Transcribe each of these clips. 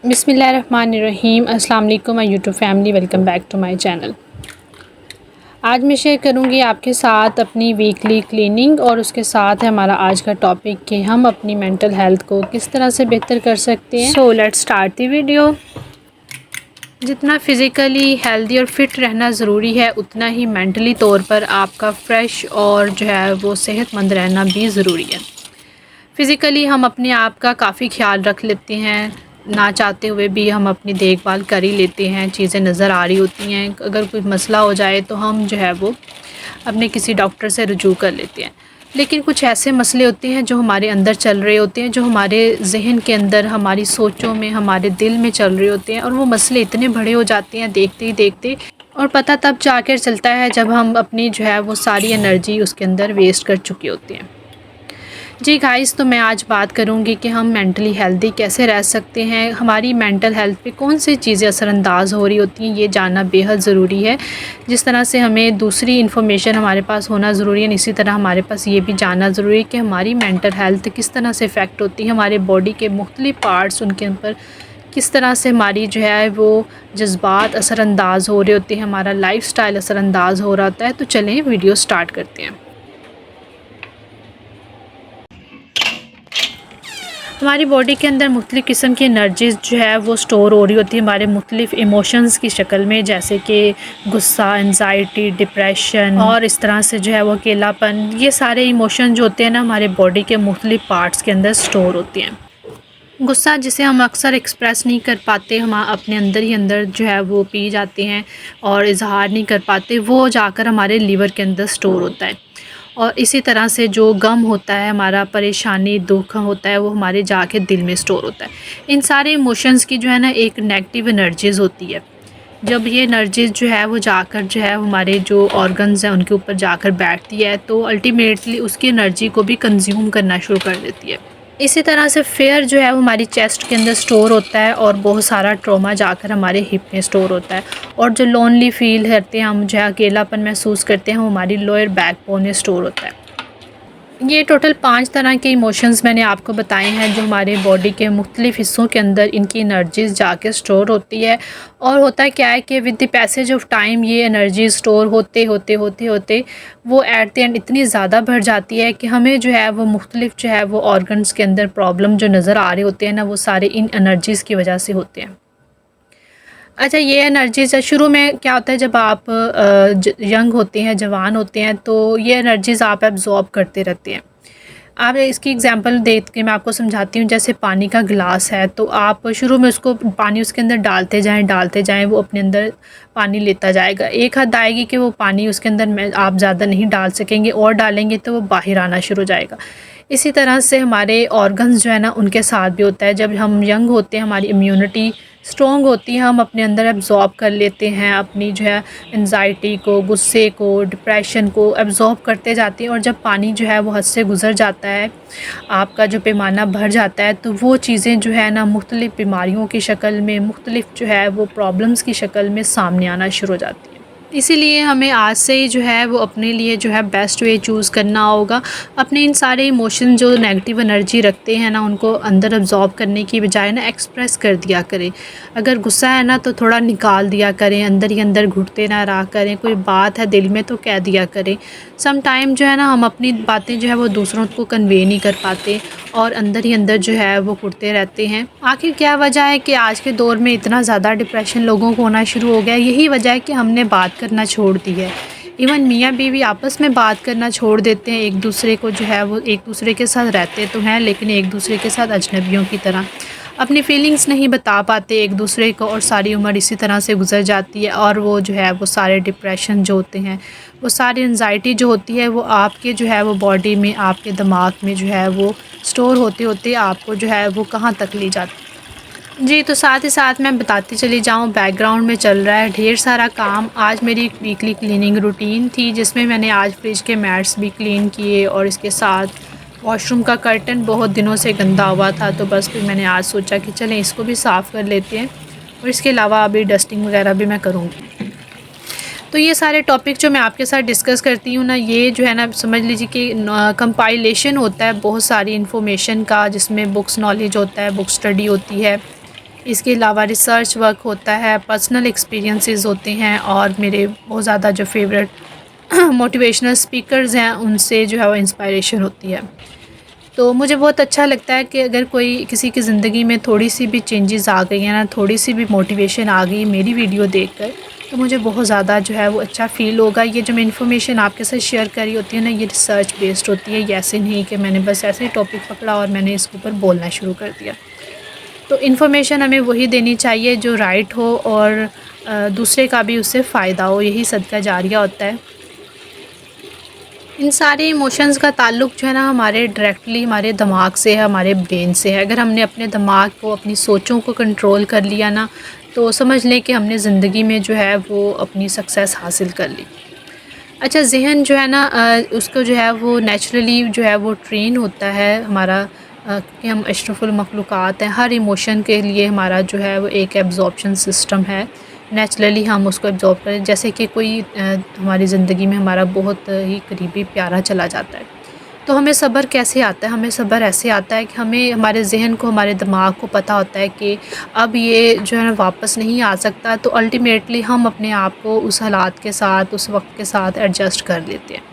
بسم اللہ الرحمن الرحیم۔ السلام علیکم my YouTube family, welcome back to my channel. آج میں شیئر کروں گی آپ کے ساتھ اپنی ویکلی کلیننگ، اور اس کے ساتھ ہمارا آج کا ٹاپک کہ ہم اپنی مینٹل ہیلتھ کو کس طرح سے بہتر کر سکتے ہیں۔ So let's start the video. جتنا فزیکلی ہیلدی اور فٹ رہنا ضروری ہے، اتنا ہی مینٹلی طور پر آپ کا فریش اور وہ صحت مند رہنا بھی ضروری ہے۔ فزیکلی ہم اپنے آپ کا کافی خیال رکھ لیتے ہیں، نہ چاہتے ہوئے بھی ہم اپنی دیکھ بھال کر ہی لیتے ہیں، چیزیں نظر آ رہی ہوتی ہیں۔ اگر کوئی مسئلہ ہو جائے تو ہم وہ اپنے کسی ڈاکٹر سے رجوع کر لیتے ہیں، لیکن کچھ ایسے مسئلے ہوتے ہیں جو ہمارے اندر چل رہے ہوتے ہیں، جو ہمارے ذہن کے اندر، ہماری سوچوں میں، ہمارے دل میں چل رہے ہوتے ہیں، اور وہ مسئلے اتنے بڑے ہو جاتے ہیں دیکھتے ہی دیکھتے، اور پتہ تب جا کر چلتا ہے جب ہم اپنی وہ ساری انرجی اس کے اندر ویسٹ کر چکے ہوتے ہیں۔ جی گائز، تو میں آج بات کروں گی کہ ہم مینٹلی ہیلدی کیسے رہ سکتے ہیں، ہماری مینٹل ہیلتھ پہ کون سی چیزیں اثر انداز ہو رہی ہوتی ہیں، یہ جاننا بے حد ضروری ہے۔ جس طرح سے ہمیں دوسری انفارمیشن ہمارے پاس ہونا ضروری ہے، اسی طرح ہمارے پاس یہ بھی جاننا ضروری ہے کہ ہماری مینٹل ہیلتھ کس طرح سے افیکٹ ہوتی ہے، ہمارے باڈی کے مختلف پارٹس، ان کے اوپر کس طرح سے ہماری وہ جذبات اثر انداز ہو رہے ہوتے ہیں، ہمارا لائف سٹائل اثر انداز ہو رہا ہوتا ہے۔ تو چلیں ویڈیو سٹارٹ کرتے ہیں۔ ہماری باڈی کے اندر مختلف قسم کی انرجیز وہ سٹور ہو رہی ہوتی ہے ہمارے مختلف ایموشنز کی شکل میں، جیسے کہ غصہ، انزائٹی، ڈپریشن، اور اس طرح سے وہ اکیلا پن۔ یہ سارے ایموشن جو ہوتے ہیں نا، ہمارے باڈی کے مختلف پارٹس کے اندر سٹور ہوتے ہیں۔ غصہ جسے ہم اکثر ایکسپریس نہیں کر پاتے، ہم اپنے اندر ہی اندر وہ پی جاتے ہیں اور اظہار نہیں کر پاتے، وہ جا کر ہمارے لیور کے اندر سٹور ہوتا ہے۔ اور اسی طرح سے جو غم ہوتا ہے، ہمارا پریشانی، دکھ ہوتا ہے، وہ ہمارے جا کے دل میں سٹور ہوتا ہے۔ ان سارے ایموشنز کی نا ایک نیگیٹو انرجیز ہوتی ہے۔ جب یہ انرجیز وہ جا کر ہمارے جو آرگنز ہیں ان کے اوپر جا کر بیٹھتی ہے، تو الٹیمیٹلی اس کی انرجی کو بھی کنزیوم کرنا شروع کر دیتی ہے۔ اسی طرح سے فیئر وہ ہماری چیسٹ کے اندر سٹور ہوتا ہے، اور بہت سارا ٹراما جا کر ہمارے ہپ میں سٹور ہوتا ہے، اور جو لونلی فیل کرتے ہیں ہم، اکیلا پن محسوس کرتے ہیں، وہ ہماری لوئر بیک بون میں سٹور ہوتا ہے۔ یہ ٹوٹل 5 طرح کے ایموشنز میں نے آپ کو بتائے ہیں، جو ہمارے باڈی کے مختلف حصوں کے اندر ان کی انرجیز جا کے سٹور ہوتی ہے۔ اور ہوتا کیا ہے کہ with the passage of time یہ انرجی سٹور ہوتے وہ ایٹ دی اینڈ اتنی زیادہ بڑھ جاتی ہے کہ ہمیں وہ مختلف وہ آرگنز کے اندر پرابلم جو نظر آ رہے ہوتے ہیں نا، وہ سارے ان انرجیز کی وجہ سے ہوتے ہیں۔ اچھا، یہ انرجیز شروع میں کیا ہوتا ہے، جب آپ ینگ ہوتے ہیں، جوان ہوتے ہیں، تو یہ انرجیز آپ ایبزارب کرتے رہتے ہیں۔ آپ اس کی اگزامپل دیکھ کے میں آپ کو سمجھاتی ہوں۔ جیسے پانی کا گلاس ہے، تو آپ شروع میں پانی اس کے اندر ڈالتے جائیں، وہ اپنے اندر پانی لیتا جائے گا۔ ایک حد آئے گی کہ وہ پانی اس کے اندر آپ زیادہ نہیں ڈال سکیں گے، اور ڈالیں گے تو وہ باہر آنا شروع ہو جائے گا۔ اسی طرح سے ہمارے آرگنز نا ان کے ساتھ بھی ہوتا ہے۔ جب ہم ینگ ہوتے ہیں، ہماری امیونٹی اسٹرانگ ہوتی ہے، ہم اپنے اندر ایبزارب کر لیتے ہیں اپنی انزائٹی کو، غصے کو، ڈپریشن کو ایبزارب کرتے جاتے ہیں، اور جب پانی وہ حد سے گزر جاتا ہے، آپ کا جو پیمانہ بھر جاتا ہے، تو وہ چیزیں نا مختلف بیماریوں کی شکل میں، مختلف وہ پرابلمز کی شکل میں سامنے آنا شروع ہو جاتی ہیں۔ اسی لیے ہمیں آج سے ہی وہ اپنے لیے بیسٹ وے چوز کرنا ہوگا۔ اپنے ان سارے ایموشن جو نیگیٹو انرجی رکھتے ہیں نا، ان کو اندر ایبزارب کرنے کی بجائے نا ایکسپریس کر دیا کریں۔ اگر غصہ ہے نا تو تھوڑا نکال دیا کریں، اندر ہی اندر گھٹتے نہ رہا کریں۔ کوئی بات ہے دل میں تو کہہ دیا کریں۔ سم ٹائم نا ہم اپنی باتیں وہ دوسروں کو کنوے نہیں کر پاتے، اور اندر ہی اندر وہ گھٹتے رہتے ہیں۔ آخر کیا وجہ ہے کہ آج کے دور میں اتنا زیادہ ڈپریشن لوگوں کو ہونا شروع ہو گیا؟ یہی وجہ ہے کہ ہم نے بات کرنا چھوڑ دی ہے۔ ایون میاں بیوی آپس میں بات کرنا چھوڑ دیتے ہیں، ایک دوسرے کو وہ ایک دوسرے کے ساتھ رہتے تو ہیں، لیکن ایک دوسرے کے ساتھ اجنبیوں کی طرح اپنی فیلنگز نہیں بتا پاتے ایک دوسرے کو، اور ساری عمر اسی طرح سے گزر جاتی ہے۔ اور وہ وہ سارے ڈپریشن جو ہوتے ہیں، وہ ساری انزائٹی جو ہوتی ہے، وہ آپ کے وہ باڈی میں، آپ کے دماغ میں وہ سٹور ہوتے آپ کو وہ کہاں تک لے جاتی ہے۔ جی، تو ساتھ ہی ساتھ میں بتاتی چلی جاؤں، بیک گراؤنڈ میں چل رہا ہے ڈھیر سارا کام۔ آج میری ویکلی کلیننگ روٹین تھی، جس میں نے آج فریج کے میٹس بھی کلین کیے، اور اس کے ساتھ واش روم کا کرٹن بہت دنوں سے گندا ہوا تھا، تو بس پھر میں نے آج سوچا کہ چلیں اس کو بھی صاف کر لیتے ہیں، اور اس کے علاوہ ابھی ڈسٹنگ وغیرہ بھی میں کروں گی۔ تو یہ سارے ٹاپک جو میں آپ کے ساتھ ڈسکس کرتی ہوں نا، یہ نا سمجھ لیجیے کہ کمپائلیشن ہوتا ہے بہت ساری انفارمیشن کا، جس میں بکس نالج ہوتا ہے، بک اسٹڈی ہوتی ہے، اس کے علاوہ ریسرچ ورک ہوتا ہے، پرسنل ایکسپیرینسز ہوتے ہیں، اور میرے بہت زیادہ جو فیوریٹ موٹیویشنل اسپیکرز ہیں ان سے جو ہے وہ انسپائریشن ہوتی ہے۔ تو مجھے بہت اچھا لگتا ہے کہ اگر کوئی کسی کی زندگی میں تھوڑی سی بھی چینجز آ گئی ہیں نا، تھوڑی سی بھی موٹیویشن آ گئی میری ویڈیو دیکھ کر، تو مجھے بہت زیادہ جو ہے وہ اچھا فیل ہوگا۔ یہ جو میں انفارمیشن آپ کے ساتھ شیئر کری ہوتی ہے نا، یہ ریسرچ بیسڈ ہوتی ہے، یہ ایسے نہیں کہ میں نے بس ایسے ہی ٹاپک پکڑا اور میں نے اس کے اوپر بولنا شروع کر دیا۔ تو انفارمیشن ہمیں وہی دینی چاہیے جو رائٹ ہو اور دوسرے کا بھی اس سے فائدہ ہو، یہی صدقہ جاریہ ہوتا ہے۔ ان سارے ایموشنز کا تعلق جو ہے نا ہمارے ڈائریکٹلی ہمارے دماغ سے ہے، ہمارے برین سے ہے۔ اگر ہم نے اپنے دماغ کو، اپنی سوچوں کو کنٹرول کر لیا نا، تو سمجھ لیں کہ ہم نے زندگی میں جو ہے وہ اپنی سکسیس حاصل کر لی۔ اچھا، ذہن جو ہے نا اس کو جو ہے وہ نیچرلی جو ہے وہ ٹرین ہوتا ہے ہمارا، کہ ہم اشرف المخلوقات ہیں، ہر ایموشن کے لیے ہمارا جو ہے وہ ایک ایبزارپشن سسٹم ہے، نیچرلی ہم اس کو ایبزارب کریں۔ جیسے کہ کوئی ہماری زندگی میں ہمارا بہت ہی قریبی پیارا چلا جاتا ہے، تو ہمیں صبر کیسے آتا ہے؟ ہمیں صبر ایسے آتا ہے کہ ہمیں ہمارے ذہن کو، ہمارے دماغ کو پتہ ہوتا ہے کہ اب یہ جو ہے نا واپس نہیں آ سکتا، تو الٹیمیٹلی ہم اپنے آپ کو اس حالات کے ساتھ، اس وقت کے ساتھ ایڈجسٹ کر لیتے ہیں۔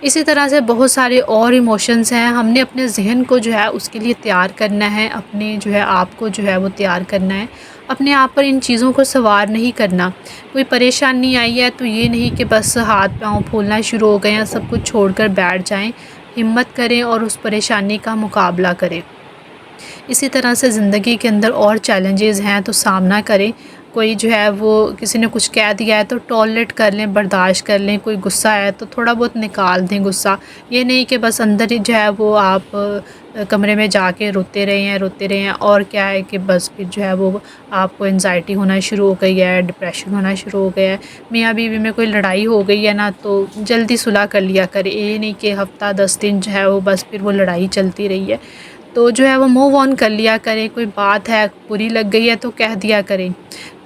اسی طرح سے بہت سارے اور ایموشنز ہیں، ہم نے اپنے ذہن کو جو ہے اس کے لیے تیار کرنا ہے، اپنے جو ہے آپ کو جو ہے وہ تیار کرنا ہے، اپنے آپ پر ان چیزوں کو سوار نہیں کرنا۔ کوئی پریشانی آئی ہے تو یہ نہیں کہ بس ہاتھ پاؤں پھولنا شروع ہو گئے ہیں، سب کچھ چھوڑ کر بیٹھ جائیں، ہمت کریں اور اس پریشانی کا مقابلہ کریں۔ اسی طرح سے زندگی کے اندر اور چیلنجز ہیں تو سامنا کریں۔ کوئی جو ہے وہ کسی نے کچھ کہہ دیا ہے تو ٹالریٹ کر لیں، برداشت کر لیں۔ کوئی غصہ ہے تو تھوڑا بہت نکال دیں غصہ، یہ نہیں کہ بس اندر ہی جو ہے وہ آپ کمرے میں جا کے روتے رہے ہیں، اور کیا ہے کہ بس پھر جو ہے وہ آپ کو انزائٹی ہونا شروع ہو گئی ہے، ڈپریشن ہونا شروع ہو گیا ہے۔ میاں بیوی میں کوئی لڑائی ہو گئی ہے نا، تو جلدی صلح کر لیا کرے، یہ نہیں کہ ہفتہ 10 دن جو ہے وہ بس پھر وہ لڑائی چلتی رہی ہے، تو جو ہے وہ موو آن کر لیا کریں۔ کوئی بات ہے بری لگ گئی ہے تو کہہ دیا کریں،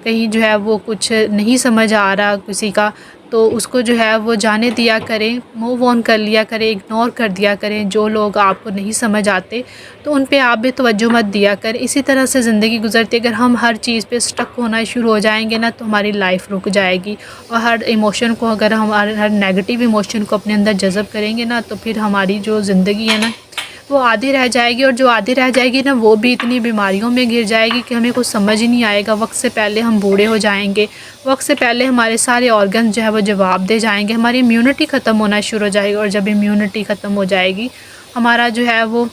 کہیں جو ہے وہ کچھ نہیں سمجھ آ رہا کسی کا تو اس کو جو ہے وہ جانے دیا کریں، موو آن کر لیا کریں، اگنور کر دیا کریں۔ جو لوگ آپ کو نہیں سمجھ آتے تو ان پہ آپ بھی توجہ مت دیا کریں۔ اسی طرح سے زندگی گزرتی، اگر ہم ہر چیز پہ سٹک ہونا شروع ہو جائیں گے نا تو ہماری لائف رک جائے گی، اور ہر ایموشن کو، اگر ہم ہر نیگیٹیو ایموشن کو اپنے اندر جذب کریں گے نا، تو پھر ہماری جو زندگی ہے نا وہ آدھی رہ جائے گی، اور جو آدھی رہ جائے گی نا وہ بھی اتنی بیماریوں میں گر جائے گی کہ ہمیں کچھ سمجھ ہی نہیں آئے گا۔ وقت سے پہلے ہم بوڑھے ہو جائیں گے، وقت سے پہلے ہمارے سارے آرگن جو ہے وہ جواب دے جائیں گے، ہماری امیونٹی ختم ہونا شروع ہو جائے گی، اور جب امیونٹی ختم ہو جائے گی، ہمارا جو ہے وہ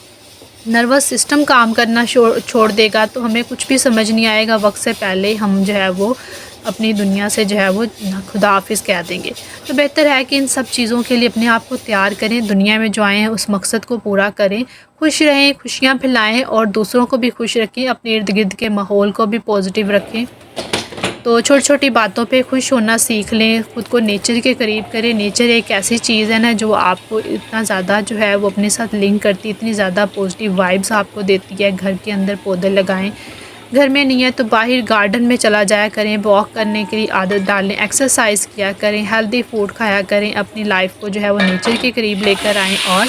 نروس سسٹم کام کرنا چھوڑ دے گا، تو ہمیں کچھ بھی سمجھ نہیں آئے گا۔ وقت سے پہلے ہم جو ہے وہ اپنی دنیا سے جو ہے وہ خدا حافظ کہہ دیں گے۔ تو بہتر ہے کہ ان سب چیزوں کے لیے اپنے آپ کو تیار کریں، دنیا میں جو آئے ہیں اس مقصد کو پورا کریں، خوش رہیں، خوشیاں پھیلائیں اور دوسروں کو بھی خوش رکھیں، اپنے ارد گرد کے ماحول کو بھی پازیٹیو رکھیں۔ تو چھوٹی چھوٹی باتوں پہ خوش ہونا سیکھ لیں، خود کو نیچر کے قریب کریں۔ نیچر ایک ایسی چیز ہے نا جو آپ کو اتنا زیادہ جو ہے وہ اپنے ساتھ لنک کرتی، اتنی زیادہ پازیٹیو وائبس آپ کو دیتی ہے۔ گھر کے اندر پودے لگائیں، گھر میں نہیں ہے تو باہر گارڈن میں چلا جایا کریں، واک کرنے کی عادت ڈالیں، ایکسرسائز کیا کریں، ہیلدی فوڈ کھایا کریں، اپنی لائف کو جو ہے وہ نیچر کے قریب لے کر آئیں اور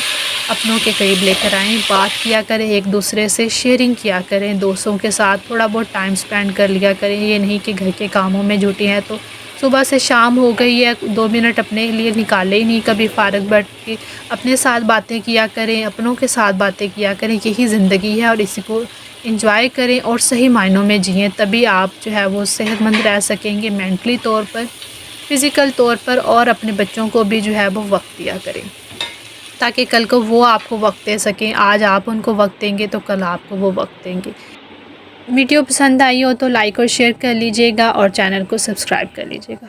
اپنوں کے قریب لے کر آئیں۔ بات کیا کریں ایک دوسرے سے، شیئرنگ کیا کریں، دوستوں کے ساتھ تھوڑا بہت ٹائم سپینڈ کر لیا کریں۔ یہ نہیں کہ گھر کے کاموں میں جٹی ہیں تو صبح سے شام ہو گئی ہے 2 منٹ اپنے لیے نکالے ہی نہیں، کبھی فارغ بیٹھ کے اپنے ساتھ باتیں کیا کریں، اپنوں کے ساتھ باتیں کیا کریں۔ یہی زندگی ہے اور اسی کو انجوائے کریں اور صحیح معنوں میں جئیں، تبھی آپ جو ہے وہ صحت مند رہ سکیں گے، مینٹلی طور پر، فزیکل طور پر، اور اپنے بچوں کو بھی جو ہے وہ وقت دیا کریں تاکہ کل کو وہ آپ کو وقت دے سکیں۔ آج آپ ان کو وقت دیں گے تو کل آپ کو وہ وقت دیں گے۔ ویڈیو پسند آئی ہو تو لائک اور شیئر کر لیجئے گا اور چینل کو سبسکرائب کر لیجئے گا۔